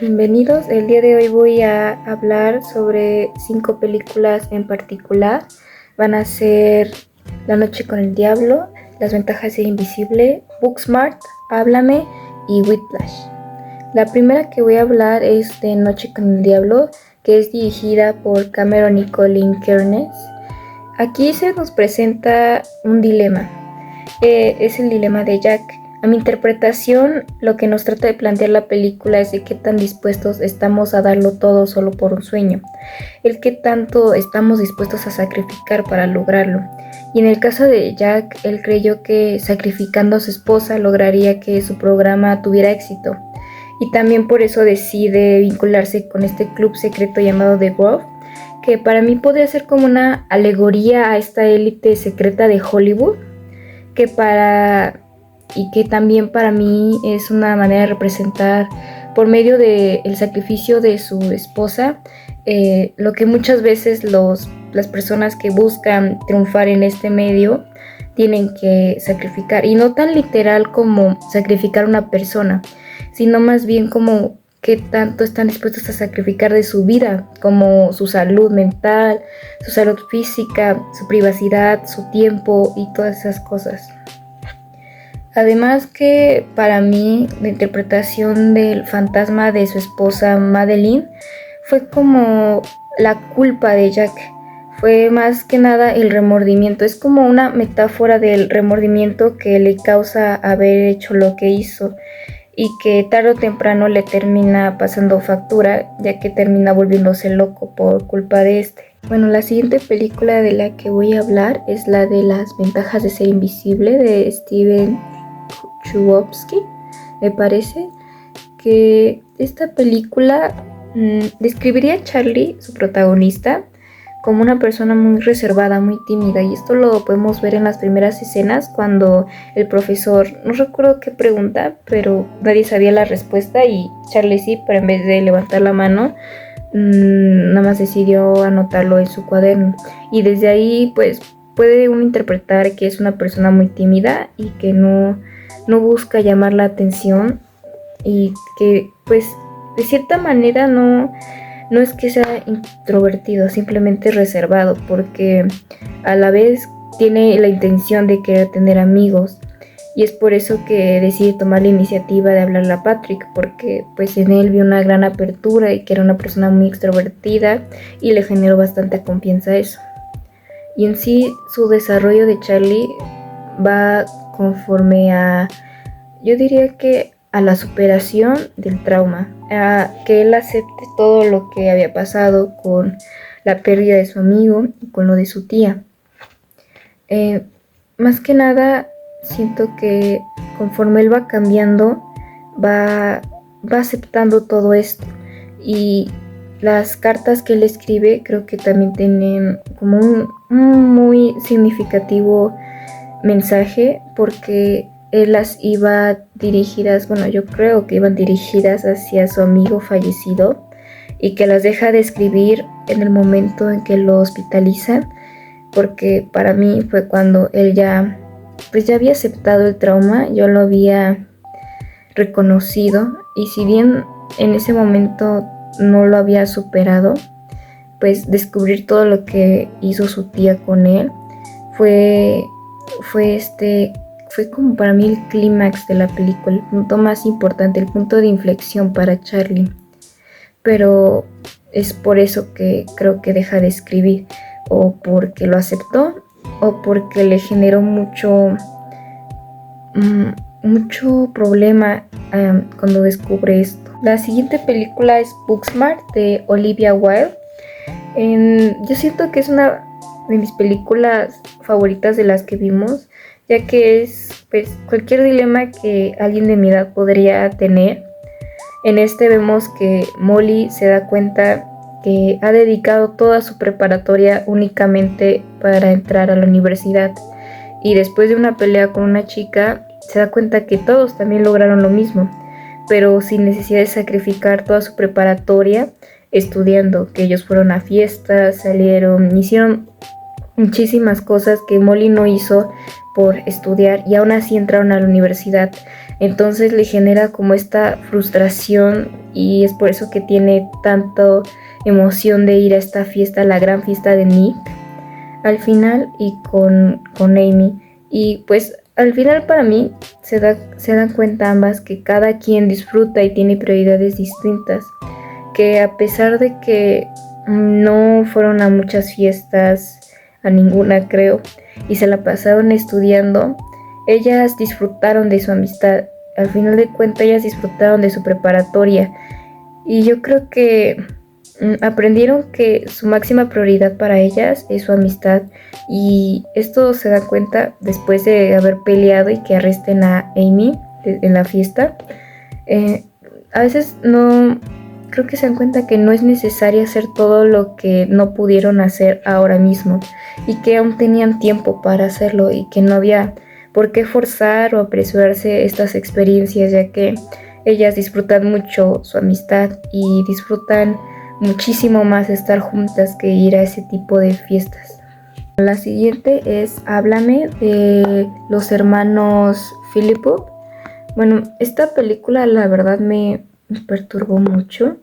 Bienvenidos, el día de hoy voy a hablar sobre 5 películas en particular. Van a ser La noche con el diablo, Las ventajas de ser invisible, Booksmart, Háblame y Whiplash. La primera que voy a hablar es de Noche con el diablo, que es dirigida por Cameron y Colin Kearns. Aquí se nos presenta un dilema. Es el dilema de Jack. A mi interpretación, lo que nos trata de plantear la película es de qué tan dispuestos estamos a darlo todo solo por un sueño, el qué tanto estamos dispuestos a sacrificar para lograrlo. Y en el caso de Jack, él creyó que sacrificando a su esposa lograría que su programa tuviera éxito. Y también por eso decide vincularse con este club secreto llamado The Grove, que para mí podría ser como una alegoría a esta élite secreta de Hollywood, y que también para mí es una manera de representar por medio del sacrificio de su esposa lo que muchas veces las personas que buscan triunfar en este medio tienen que sacrificar, y no tan literal como sacrificar una persona, sino más bien como qué tanto están dispuestos a sacrificar de su vida, como su salud mental, su salud física, su privacidad, su tiempo y todas esas cosas. Además que para mí la interpretación del fantasma de su esposa Madeline fue como la culpa de Jack. Fue más que nada el remordimiento. Es como una metáfora del remordimiento que le causa haber hecho lo que hizo y que tarde o temprano le termina pasando factura, ya que termina volviéndose loco por culpa de este. Bueno, la siguiente película de la que voy a hablar es la de Las ventajas de ser invisible, de Steven Chbosky. Me parece que esta película describiría a Charlie, su protagonista, como una persona muy reservada, muy tímida, y esto lo podemos ver en las primeras escenas cuando el profesor, no recuerdo qué pregunta, pero nadie sabía la respuesta y Charlie sí, pero en vez de levantar la mano, nada más decidió anotarlo en su cuaderno, y desde ahí pues puede uno interpretar que es una persona muy tímida y que no busca llamar la atención, y que pues de cierta manera no es que sea introvertido, simplemente reservado, porque a la vez tiene la intención de querer tener amigos, y es por eso que decide tomar la iniciativa de hablarle a Patrick, porque pues en él vio una gran apertura y que era una persona muy extrovertida y le generó bastante confianza eso. Y en sí su desarrollo de Charlie va conforme yo diría que a la superación del trauma, a que él acepte todo lo que había pasado con la pérdida de su amigo y con lo de su tía. Más que nada, siento que conforme él va cambiando, va aceptando todo esto, y las cartas que él escribe creo que también tienen como un muy significativo mensaje, porque él las iba dirigidas, bueno, yo creo que iban dirigidas hacia su amigo fallecido, y que las deja de escribir en el momento en que lo hospitalizan, porque para mí fue cuando él ya había aceptado el trauma, yo lo había reconocido, y si bien en ese momento no lo había superado, pues descubrir todo lo que hizo su tía con él fue como para mí el clímax de la película, el punto más importante, el punto de inflexión para Charlie. Pero es por eso que creo que deja de escribir, o porque lo aceptó, o porque le generó mucho problema cuando descubre esto. La siguiente película es Booksmart, de Olivia Wilde. Yo siento que es una de mis películas favoritas de las que vimos, ya que es pues cualquier dilema que alguien de mi edad podría tener. En este vemos que Molly se da cuenta que ha dedicado toda su preparatoria únicamente para entrar a la universidad, y después de una pelea con una chica se da cuenta que todos también lograron lo mismo, pero sin necesidad de sacrificar toda su preparatoria estudiando, que ellos fueron a fiestas, salieron, hicieron muchísimas cosas que Molly no hizo por estudiar, y aún así entraron a la universidad. Entonces le genera como esta frustración y es por eso que tiene tanto emoción de ir a esta fiesta, la gran fiesta de Nick al final y con Amy. Y pues al final para mí se dan cuenta ambas que cada quien disfruta y tiene prioridades distintas, que a pesar de que no fueron a muchas fiestas, a ninguna creo, y se la pasaron estudiando, ellas disfrutaron de su amistad. Al final de cuentas ellas disfrutaron de su preparatoria y yo creo que aprendieron que su máxima prioridad para ellas es su amistad, y esto se da cuenta después de haber peleado y que arresten a Amy en la fiesta. A veces no creo que se dan cuenta que no es necesario hacer todo lo que no pudieron hacer ahora mismo y que aún tenían tiempo para hacerlo y que no había por qué forzar o apresurarse estas experiencias, ya que ellas disfrutan mucho su amistad y disfrutan muchísimo más estar juntas que ir a ese tipo de fiestas. La siguiente es Háblame, de los hermanos Philippou. Bueno, esta película la verdad me perturbó mucho,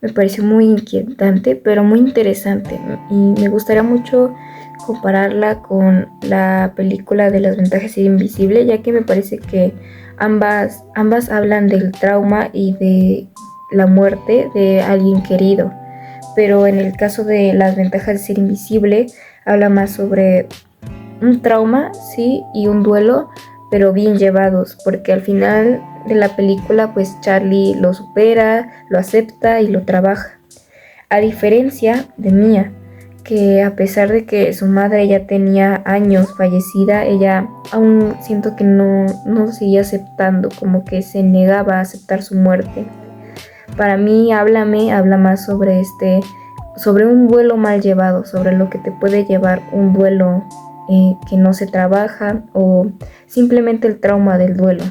me pareció muy inquietante, pero muy interesante, y me gustaría mucho compararla con la película de Las ventajas de ser invisible, ya que me parece que ambas hablan del trauma y de la muerte de alguien querido, pero en el caso de Las ventajas de ser invisible habla más sobre un trauma, sí, y un duelo, pero bien llevados, porque al final de la película pues Charlie lo supera, lo acepta y lo trabaja. A diferencia de Mia, que a pesar de que su madre ya tenía años fallecida, ella aún siento que no seguía aceptando, como que se negaba a aceptar su muerte. Para mí Háblame habla más sobre un duelo mal llevado, sobre lo que te puede llevar un duelo que no se trabaja, o simplemente el trauma del duelo.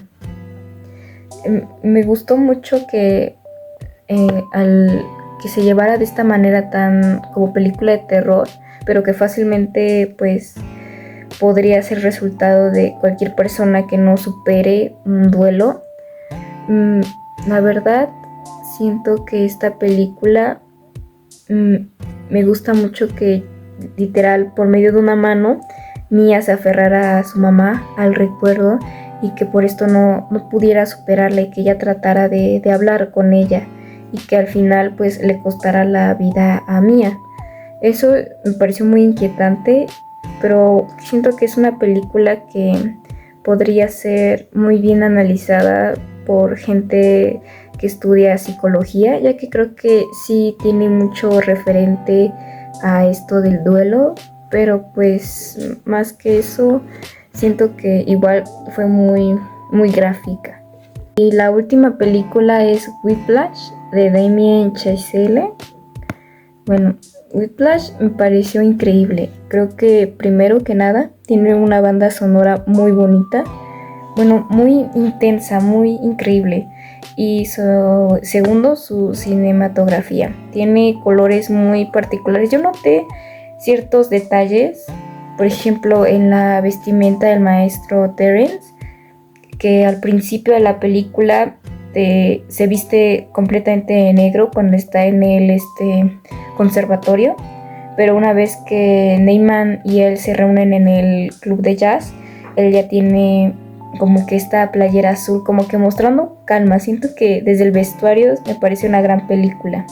Me gustó mucho que al que se llevara de esta manera tan como película de terror, pero que fácilmente pues podría ser resultado de cualquier persona que no supere un duelo. La verdad siento que esta película me gusta mucho que literal por medio de una mano Mia se aferrara a su mamá, al recuerdo, y que por esto no pudiera superarla y que ella tratara de hablar con ella y que al final pues le costara la vida a Mia. Eso me pareció muy inquietante, pero siento que es una película que podría ser muy bien analizada por gente que estudia psicología, ya que creo que sí tiene mucho referente a esto del duelo, pero pues más que eso siento que igual fue muy gráfica. Y la última película es Whiplash, de Damien Chazelle. Bueno, Whiplash me pareció increíble. Creo que primero que nada tiene una banda sonora muy bonita, bueno, muy intensa, muy increíble. Y segundo, su cinematografía. Tiene colores muy particulares. Yo noté ciertos detalles, por ejemplo, en la vestimenta del maestro Terrence, que al principio de la película se viste completamente de negro cuando está en el conservatorio, pero una vez que Neyman y él se reúnen en el club de jazz, él ya tiene como que esta playera azul, como que mostrando calma. Siento que desde el vestuario me parece una gran película.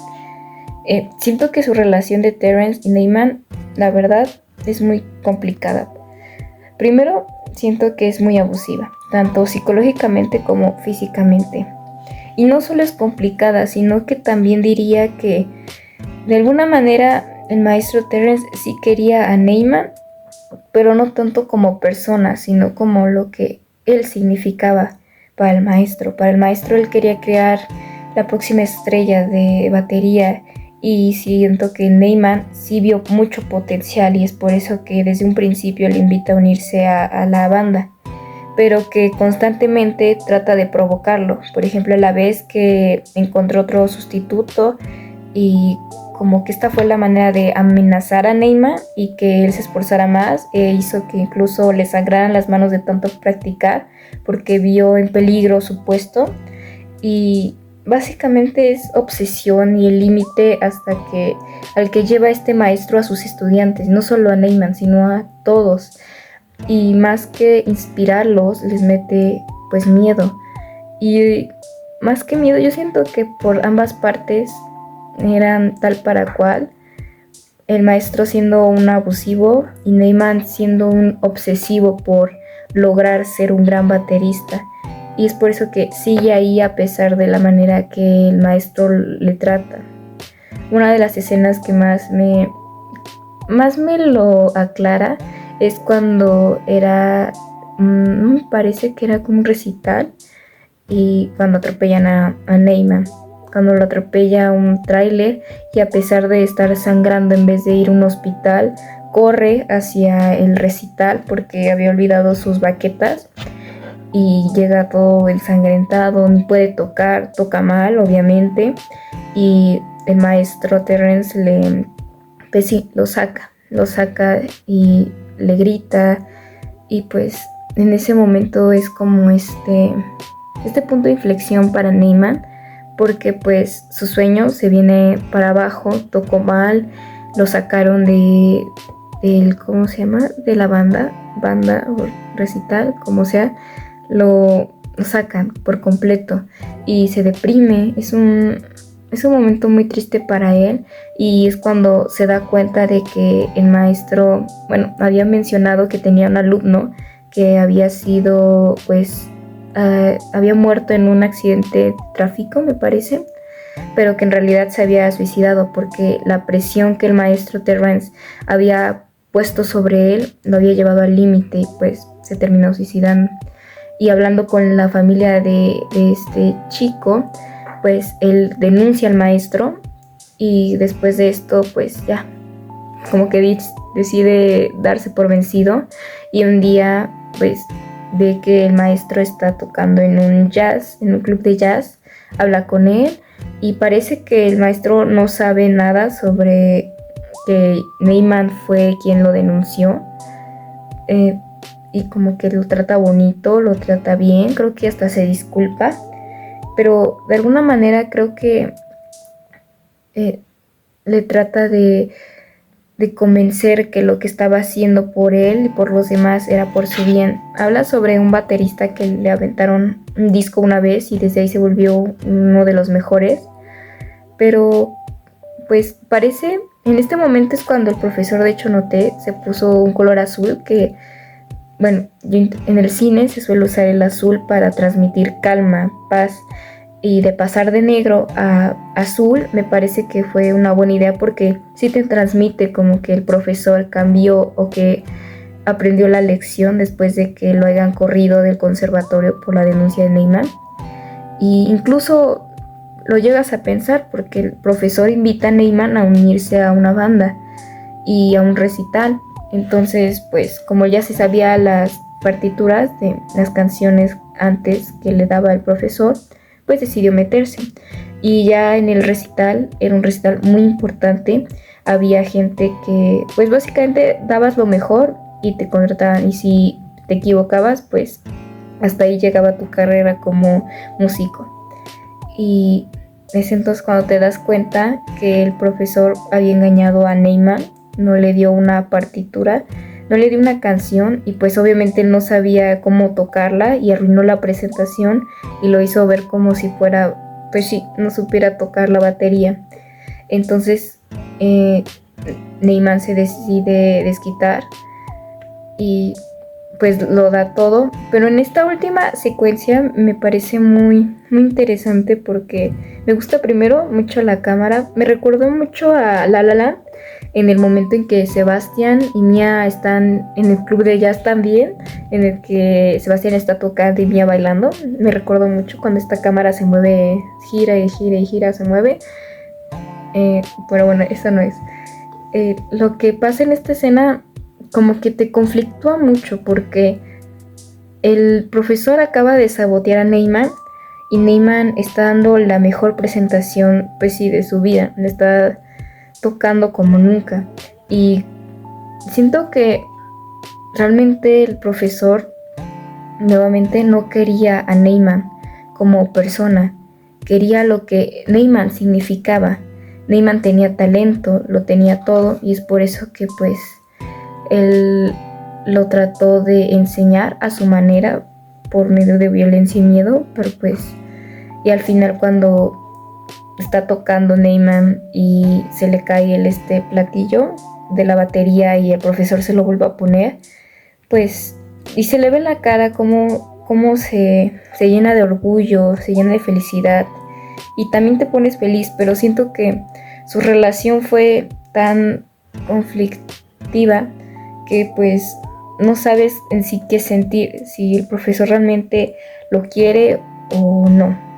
Siento que su relación de Terrence y Neyman, la verdad, es muy complicada. Primero, siento que es muy abusiva, tanto psicológicamente como físicamente. Y no solo es complicada, sino que también diría que de alguna manera el maestro Terrence sí quería a Neyman, pero no tanto como persona, sino como lo que él significaba para el maestro. Para el maestro él quería crear la próxima estrella de batería, y siento que Neyman sí vio mucho potencial, y es por eso que desde un principio le invita a unirse a la banda, pero que constantemente trata de provocarlo. Por ejemplo, la vez que encontró otro sustituto y como que esta fue la manera de amenazar a Neymar y que él se esforzara más, e hizo que incluso le sangraran las manos de tanto practicar porque vio en peligro su puesto. Y básicamente es obsesión y el límite hasta que al que lleva este maestro a sus estudiantes, no solo a Neymar sino a todos, y más que inspirarlos les mete pues miedo. Y más que miedo, yo siento que por ambas partes eran tal para cual, el maestro siendo un abusivo y Neymar siendo un obsesivo por lograr ser un gran baterista. Y es por eso que sigue ahí a pesar de la manera que el maestro le trata. Una de las escenas que más me lo aclara es cuando me parece que era como un recital, y cuando atropellan a Neymar, cuando lo atropella un tráiler, y a pesar de estar sangrando, en vez de ir a un hospital, corre hacia el recital porque había olvidado sus baquetas y llega todo ensangrentado, ni puede tocar, toca mal obviamente, y el maestro Terrence pues sí, lo saca y le grita, y pues en ese momento es como este punto de inflexión para Neymar, porque pues su sueño se viene para abajo, tocó mal, lo sacaron ¿cómo se llama? De la banda o recital, como sea, lo sacan por completo y se deprime. Es un momento muy triste para él, y es cuando se da cuenta de que el maestro, bueno, había mencionado que tenía un alumno que había sido había muerto en un accidente de tráfico, me parece, pero que en realidad se había suicidado porque la presión que el maestro Terrence había puesto sobre él lo había llevado al límite, y pues se terminó suicidando. Y hablando con la familia de este chico, pues él denuncia al maestro, y después de esto pues ya como que decide darse por vencido, y un día pues ve que el maestro está tocando en un club de jazz, habla con él, y parece que el maestro no sabe nada sobre que Neymar fue quien lo denunció, y como que lo trata bonito, lo trata bien, creo que hasta se disculpa, pero de alguna manera creo que le trata de convencer que lo que estaba haciendo por él y por los demás era por su bien. Habla sobre un baterista que le aventaron un disco una vez y desde ahí se volvió uno de los mejores, pero pues parece, en este momento es cuando el profesor, de hecho noté, se puso un color azul que, bueno, en el cine se suele usar el azul para transmitir calma, paz, y de pasar de negro a azul me parece que fue una buena idea, porque sí te transmite como que el profesor cambió o que aprendió la lección después de que lo hayan corrido del conservatorio por la denuncia de Neymar. Y incluso lo llegas a pensar porque el profesor invita a Neymar a unirse a una banda y a un recital. Entonces, pues como ya se sabía las partituras de las canciones antes que le daba el profesor, pues decidió meterse. Y ya en el recital, era un recital muy importante, había gente que pues básicamente dabas lo mejor y te contrataban, y si te equivocabas pues hasta ahí llegaba tu carrera como músico. Y es entonces cuando te das cuenta que el profesor había engañado a Neymar, no le dio una partitura, no le dio una canción, y pues obviamente él no sabía cómo tocarla y arruinó la presentación y lo hizo ver como si fuera, pues sí, no supiera tocar la batería. Entonces Neymar se decide desquitar y pues lo da todo, pero en esta última secuencia me parece muy, muy interesante porque me gusta primero mucho la cámara, me recordó mucho a La La Land, en el momento en que Sebastián y Mia están en el club de jazz también, en el que Sebastián está tocando y Mia bailando. Me recordó mucho cuando esta cámara se mueve, gira y gira y gira, se mueve. Pero bueno, eso no es. Lo que pasa en esta escena como que te conflictúa mucho porque el profesor acaba de sabotear a Neymar y Neymar está dando la mejor presentación, pues sí, de su vida. Le está tocando como nunca. Y siento que realmente el profesor nuevamente no quería a Neyman como persona, quería lo que Neyman significaba. Neyman tenía talento, lo tenía todo, y es por eso que pues él lo trató de enseñar a su manera por medio de violencia y miedo, pero pues y al final cuando está tocando Neyman y se le cae este platillo de la batería y el profesor se lo vuelve a poner, pues y se le ve la cara como se llena de orgullo, se llena de felicidad, y también te pones feliz, pero siento que su relación fue tan conflictiva que pues no sabes en sí qué sentir, si el profesor realmente lo quiere o no.